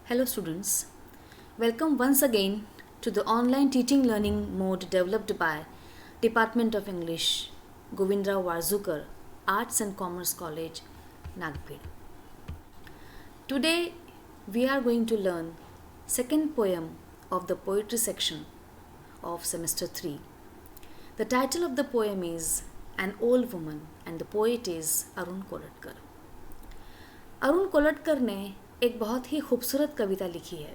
Hello students, welcome once again to the online teaching learning mode developed by Department of English, Govindrao Warzukar, Arts and Commerce College, Nagpur. Today we are going to learn second poem of the poetry section of semester 3. The title of the poem is An Old Woman and the poet is Arun Kolatkar. Arun Kolatkar ने एक बहुत ही खूबसूरत कविता लिखी है.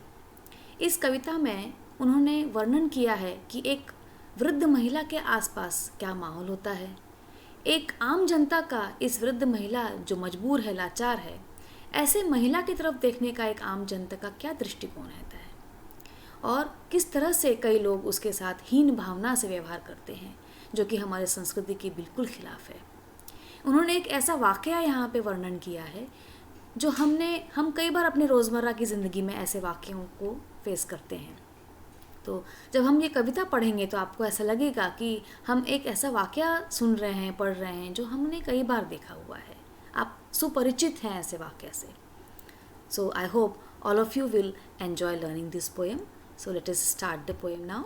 इस कविता में उन्होंने वर्णन किया है कि एक वृद्ध महिला के आसपास क्या माहौल होता है. एक आम जनता का इस वृद्ध महिला जो मजबूर है, लाचार है, ऐसे महिला की तरफ देखने का एक आम जनता का क्या दृष्टिकोण रहता है और किस तरह से कई लोग उसके साथ हीन भावना से व्यवहार करते हैं, जो कि हमारे संस्कृति के बिल्कुल खिलाफ है. उन्होंने एक ऐसा वाक़या यहाँ पे वर्णन किया है जो हम कई बार अपने रोज़मर्रा की ज़िंदगी में ऐसे वाक़यों को फेस करते हैं. तो जब हम ये कविता पढ़ेंगे तो आपको ऐसा लगेगा कि हम एक ऐसा वाक़या सुन रहे हैं, पढ़ रहे हैं जो हमने कई बार देखा हुआ है. आप सुपरिचित हैं ऐसे वाक़या से. So I hope all of you will enjoy learning this poem. So let us start the poem now.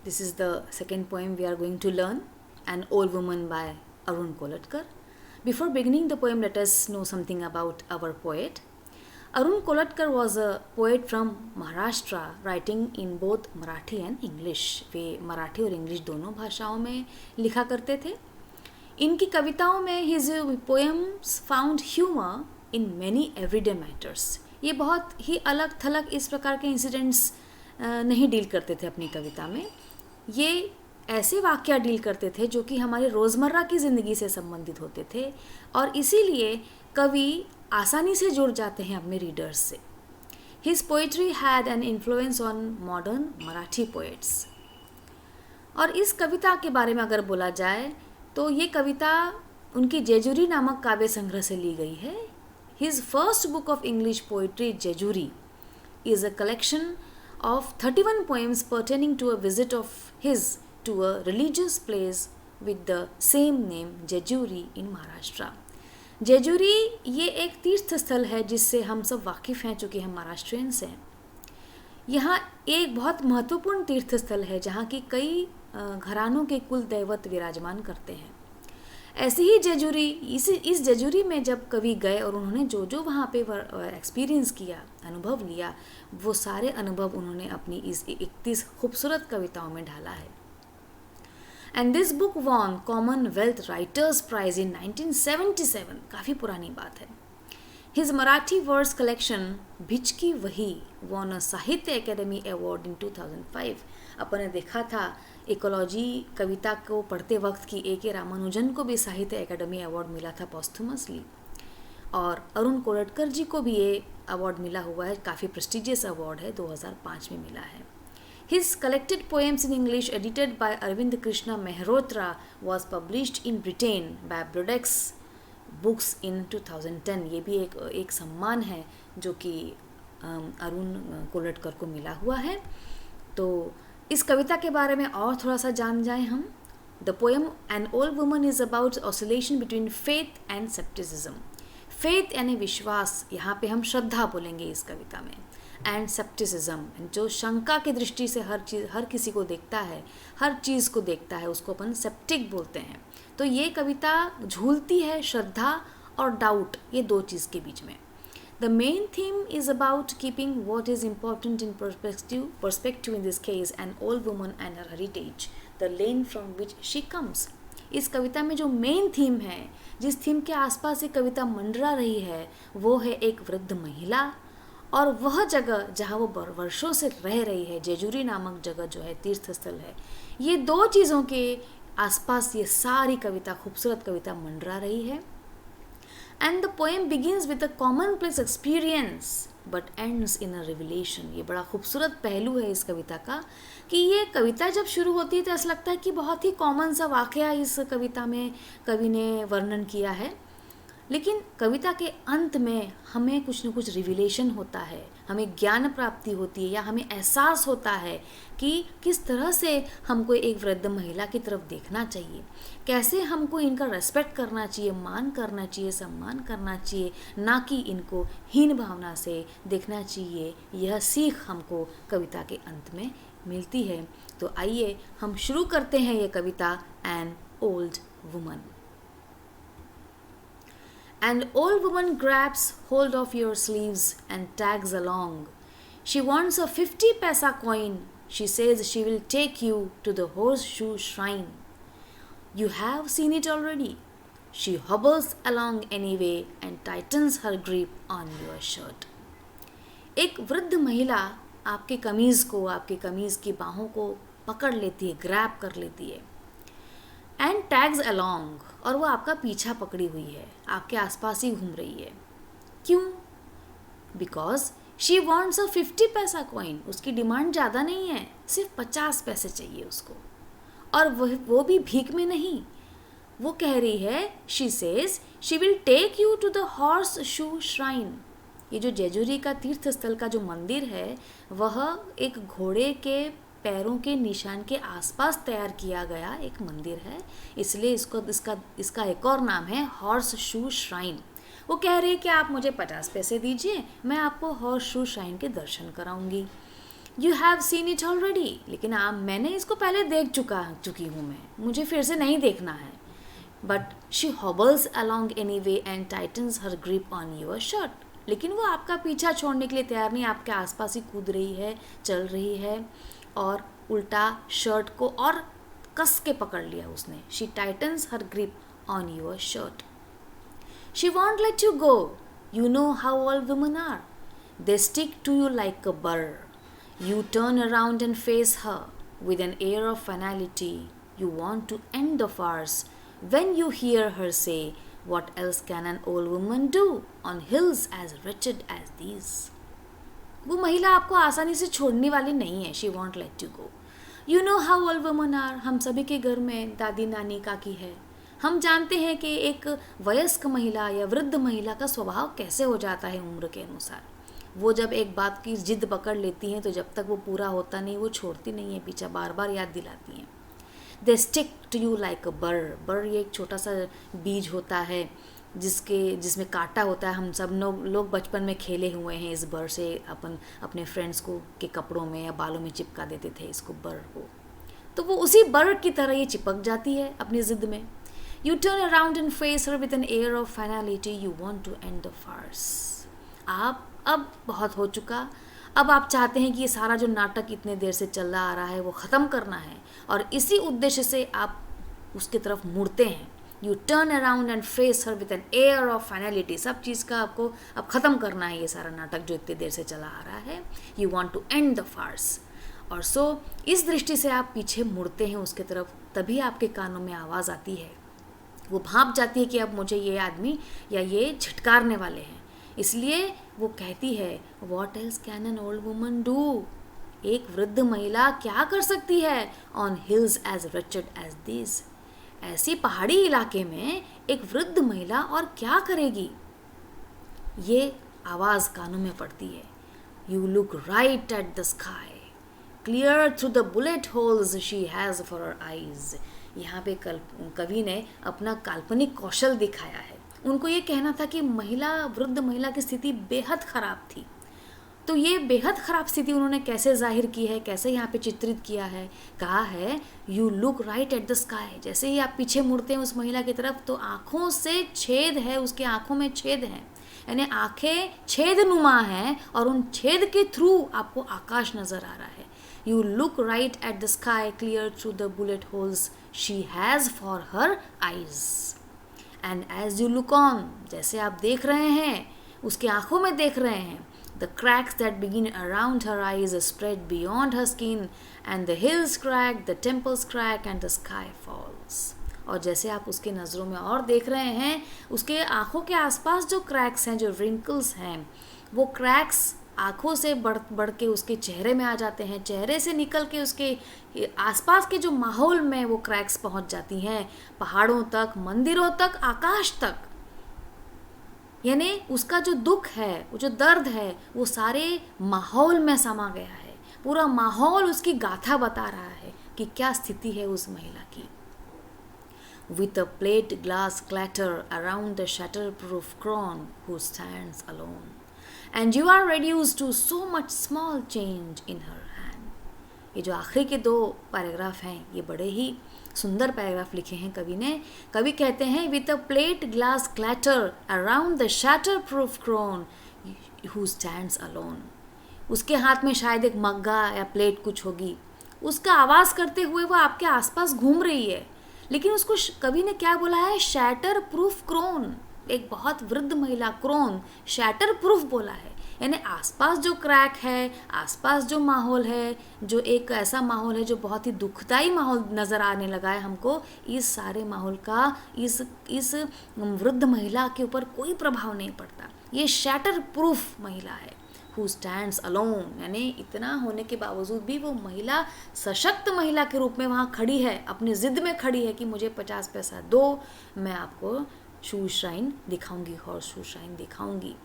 This is the second poem we are going to learn, An Old Woman by Arun Kolatkar. Before beginning the poem, let us know something about our poet. Arun Kolatkar was a poet from Maharashtra, writing in both Marathi and English. वे मराठी और English दोनों भाषाओं में लिखा करते थे. इनकी कविताओं में his poems found humor in many everyday matters. ये बहुत ही अलग थलग इस प्रकार के इंसिडेंट्स नहीं डील करते थे अपनी कविता में. ये ऐसे वाक़या डील करते थे जो कि हमारे रोज़मर्रा की ज़िंदगी से संबंधित होते थे और इसीलिए कवि आसानी से जुड़ जाते हैं अपने रीडर्स से. His poetry had an influence on modern Marathi poets. और इस कविता के बारे में अगर बोला जाए तो ये कविता उनकी जेजुरी नामक काव्य संग्रह से ली गई है. His first book of English poetry, Jejuri, is a collection of 31 poems pertaining to a visit of his to a religious place with the same name, Jejuri, in Maharashtra. Jejuri ये एक तीर्थ स्थल है जिससे हम सब वाकिफ़ हैं चूँकि हम महाराष्ट्रियंस हैं. यहाँ एक बहुत महत्वपूर्ण तीर्थ स्थल है जहाँ की कई घरानों के कुल दैवत विराजमान करते हैं. ऐसे ही जेजुरी, इस जेजुरी में जब कवि गए और उन्होंने जो जो वहाँ पे एक्सपीरियंस किया, अनुभव लिया, वो सारे अनुभव उन्होंने अपनी इस 31 खूबसूरत कविताओं में ढाला है. And this book won Commonwealth writers prize in 1977. काफ़ी पुरानी बात है. हिज मराठी वर्ड्स कलेक्शन भिचकी वही वॉन अ साहित्य अकेडमी अवार्ड इन 2005. अपन ने देखा था इकोलॉजी कविता को पढ़ते वक्त कि ए रामानुजन को भी साहित्य अकेडमी अवार्ड मिला था पॉस्थुमसली, और अरुण कोलटकर जी को भी ये अवार्ड मिला हुआ है. काफ़ी प्रेस्टिजियस अवार्ड है, 2005 में मिला है. His collected poems in English edited by Arvind Krishna Mehrotra was published in Britain by Bloodaxe books in 2010. ये भी एक सम्मान है जो कि अरुण कोलटकर को मिला हुआ है. तो इस कविता के बारे में और थोड़ा सा जान जाएं हम. The poem an old woman is about oscillation between faith and scepticism. Faith यानी विश्वास, यहाँ पे हम श्रद्धा बोलेंगे इस कविता में, एंड सेप्टिसिज्म जो शंका की दृष्टि से हर किसी को देखता है, हर चीज़ को देखता है, उसको अपन सेप्टिक बोलते हैं. तो ये कविता झूलती है श्रद्धा और डाउट, ये दो चीज़ के बीच में. The main theme is about keeping what is important in perspective in this case, an old woman and her heritage, the lane from which she comes. इस कविता में जो मेन थीम है, जिस थीम के आसपास ये कविता मंडरा रही है, वो है एक वृद्ध महिला और वह जगह जहाँ वो वर्षों से रह रही है, जेजुरी नामक जगह जो है तीर्थ स्थल है. ये दो चीज़ों के आसपास ये सारी कविता, खूबसूरत कविता मंडरा रही है. And the poem begins with a commonplace experience but ends in a revelation. ये बड़ा खूबसूरत पहलू है इस कविता का कि ये कविता जब शुरू होती है तो ऐसा लगता है कि बहुत ही कॉमन सा वाक़या इस कविता में कवि ने वर्णन किया है, लेकिन कविता के अंत में हमें कुछ न कुछ रिविलेशन होता है, हमें ज्ञान प्राप्ति होती है या हमें एहसास होता है कि किस तरह से हमको एक वृद्ध महिला की तरफ देखना चाहिए, कैसे हमको इनका रेस्पेक्ट करना चाहिए, मान करना चाहिए, सम्मान करना चाहिए, ना कि इनको हीन भावना से देखना चाहिए। यह सीख हमको कविता के अंत में मिलती है। तो आइए हम शुरू करते हैं ये कविता, an old woman. An old woman grabs hold of your sleeves and tags along. She wants a 50 paisa coin. She says she will take you to the horseshoe shrine. You have seen it already. She hobbles along anyway and tightens her grip on your shirt. एक वृद्ध महिला आपके कमीज़ को, आपकी कमीज़ की बाहों को पकड़ लेती है, ग्रैब कर लेती है। एंड टैग्स अलॉन्ग, और वो आपका पीछा पकड़ी हुई है, आपके आसपास ही घूम रही है। क्यों? बिकॉज शी वॉन्ट्स अ 50 पैसा कॉइन। उसकी डिमांड ज़्यादा नहीं है, सिर्फ 50 पैसे चाहिए उसको, और वो भी भीख में नहीं। वो कह रही है, she says she will take you to the horse shoe shrine. ये जो जेजुरी का तीर्थ स्थल का जो मंदिर है, वह एक घोड़े के पैरों के निशान के आसपास तैयार किया गया एक मंदिर है, इसलिए इसका एक और नाम है हॉर्स शू श्राइन। वो कह रही है कि आप मुझे 50 पैसे दीजिए, मैं आपको हॉर्स शू श्राइन के दर्शन कराऊंगी। You have seen it already, लेकिन मैंने इसको पहले देख चुकी हूँ मैं, मुझे फिर से नहीं देखना है। But she hobbles along anyway and tightens her grip on your shirt. लेकिन वो आपका पीछा छोड़ने के लिए तैयार नहीं, आपके आसपास ही कूद रही है, चल रही है, और उल्टा शर्ट को और कस के पकड़ लिया उसने। She tightens her grip on your shirt. She won't let you go. You know how all women are, they stick to you like a burr. You turn around and face her with an air of finality. You want to end the farce when you hear her say, what else can an old woman do on hills as wretched as these? वो महिला आपको आसानी से छोड़ने वाली नहीं है। She won't let you go. You know how all women are, हम सभी के घर में दादी नानी काकी है। हम जानते हैं कि एक वयस्क महिला या वृद्ध महिला का स्वभाव कैसे हो जाता है उम्र के अनुसार। वो जब एक बात की जिद पकड़ लेती हैं तो जब तक वो पूरा होता नहीं वो छोड़ती नहीं है पीछा, बार बार याद दिलाती हैं। They stick to you like a burr. Burr ये एक छोटा सा बीज होता है जिसमें कांटा होता है। हम सब लोग बचपन में खेले हुए हैं इस बर्र से, अपने फ्रेंड्स को के कपड़ों में या बालों में चिपका देते थे इसको, बर्र को। तो वो उसी बर्र की तरह ये चिपक जाती है अपनी ज़िद में। You turn around and face her with an air of finality. You want to end the farce. आप अब बहुत हो चुका, अब आप चाहते हैं कि ये सारा जो नाटक इतने देर से चल रहा आ रहा है वो ख़त्म करना है, और इसी उद्देश्य से आप उसकी तरफ मुड़ते हैं। You turn around and face her with an air of finality. सब चीज़ का आपको अब ख़त्म करना है, ये सारा नाटक जो इतने देर से चला आ रहा है। You want to end the farce. और इस दृष्टि से आप पीछे मुड़ते हैं उसके तरफ, तभी आपके कानों में आवाज़ आती है। वो भांप जाती है कि अब मुझे ये आदमी या ये झटकारने वाले हैं, इसलिए वो कहती है, what else can an old woman do. एक वृद्ध महिला क्या कर सकती है on hills as wretched as this. ऐसी पहाड़ी इलाके में एक वृद्ध महिला और क्या करेगी। ये आवाज़ कानों में पड़ती है। You look right at the sky clear through the bullet holes she has for her eyes. यहाँ पे कवि ने अपना काल्पनिक कौशल दिखाया है। उनको ये कहना था कि वृद्ध महिला की स्थिति बेहद ख़राब थी, तो ये बेहद ख़राब स्थिति उन्होंने कैसे जाहिर की है, कैसे यहाँ पे चित्रित किया है। कहा है you look right at the sky. जैसे ही आप पीछे मुड़ते हैं उस महिला की तरफ तो आँखों से छेद है, उसके आँखों में छेद हैं, यानी आँखें छेदनुमा हैं और उन छेद के थ्रू आपको आकाश नज़र आ रहा है। You look right at the sky clear through the bullet holes she has for her eyes. And as you look on, जैसे आप देख रहे हैं उसके आँखों में देख रहे हैं, the cracks that begin around her eyes spread beyond her skin and the hills crack, the temples crack and the sky falls। और जैसे आप उसके नज़रों में और देख रहे हैं उसके आँखों के आसपास जो क्रैक्स हैं, जो रिंकल्स हैं, वो क्रैक्स आँखों से बढ़ के उसके चेहरे में आ जाते हैं, चेहरे से निकल के उसके आसपास के जो माहौल में वो क्रैक्स पहुंच जाती हैं, पहाड़ों तक, मंदिरों तक, आकाश तक। यानी उसका जो दुख है, वो जो दर्द है, वो सारे माहौल में समा गया है। पूरा माहौल उसकी गाथा बता रहा है कि क्या स्थिति है उस महिला की। With a plate glass clatter around the shatterproof crone who stands alone, and you are reduced to so much small change in her hand. ये जो आखिरी के 2 पैराग्राफ हैं, ये बड़े ही सुंदर पैराग्राफ लिखे हैं कवि ने। कवि कहते हैं with a plate glass clatter around the shatterproof crone who stands alone. उसके हाथ में शायद एक मग्गा या प्लेट कुछ होगी, उसका आवाज़ करते हुए वो आपके आसपास घूम रही है, लेकिन उसको कवि ने क्या बोला है, शैटर प्रूफ क्रोन। एक बहुत वृद्ध महिला, क्रोन, शैटर प्रूफ बोला है। यानी आसपास जो क्रैक है, आसपास जो माहौल है, जो एक ऐसा माहौल है जो बहुत ही दुखदाई माहौल नज़र आने लगा है हमको, इस सारे माहौल का इस वृद्ध महिला के ऊपर कोई प्रभाव नहीं पड़ता। ये शैटर प्रूफ महिला है। Who stands alone, यानी इतना होने के बावजूद भी वो महिला सशक्त महिला के रूप में वहाँ खड़ी है, अपनी ज़िद में खड़ी है कि मुझे 50 पैसा दो, मैं आपको शू श्राइन दिखाऊंगी, हॉर्स शू श्राइन दिखाऊंगी।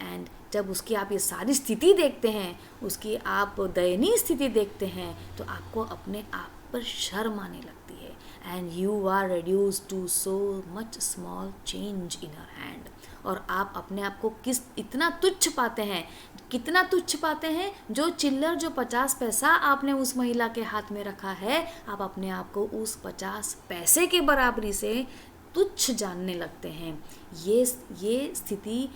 एंड जब उसकी आप ये सारी स्थिति देखते हैं, उसकी आप दयनीय स्थिति देखते हैं, तो आपको अपने आप पर शर्म आने लगती है। And you are reduced to so much small change in her hand, और आप अपने आप को इतना तुच्छ पाते हैं, कितना तुच्छ पाते हैं, जो चिल्लर, जो 50 पैसा आपने उस महिला के हाथ में रखा है, आप अपने आप को उस 50 पैसे के बराबरी से तुच्छ जानने लगते हैं। ये स्थिति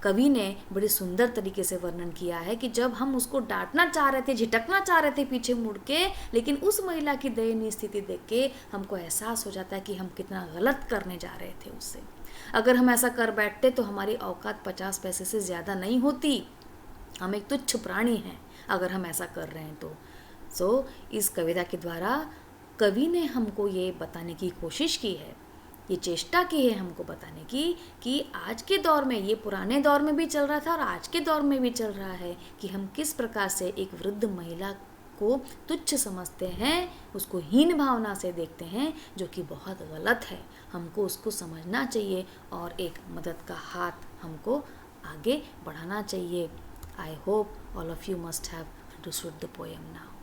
कवि ने बड़े सुंदर तरीके से वर्णन किया है कि जब हम उसको डांटना चाह रहे थे, झिटकना चाह रहे थे पीछे मुड़ के, लेकिन उस महिला की दयनीय स्थिति देख के हमको एहसास हो जाता है कि हम कितना गलत करने जा रहे थे उससे। अगर हम ऐसा कर बैठते तो हमारी औकात 50 पैसे से ज़्यादा नहीं होती। हम एक तुच्छ प्राणी हैं अगर हम ऐसा कर रहे हैं तो इस कविता के द्वारा कवि ने हमको ये बताने की कोशिश की है, ये चेष्टा की है हमको बताने की कि आज के दौर में, ये पुराने दौर में भी चल रहा था और आज के दौर में भी चल रहा है, कि हम किस प्रकार से एक वृद्ध महिला को तुच्छ समझते हैं, उसको हीन भावना से देखते हैं, जो कि बहुत गलत है। हमको उसको समझना चाहिए और एक मदद का हाथ हमको आगे बढ़ाना चाहिए। I hope all of you must have understood the poem now.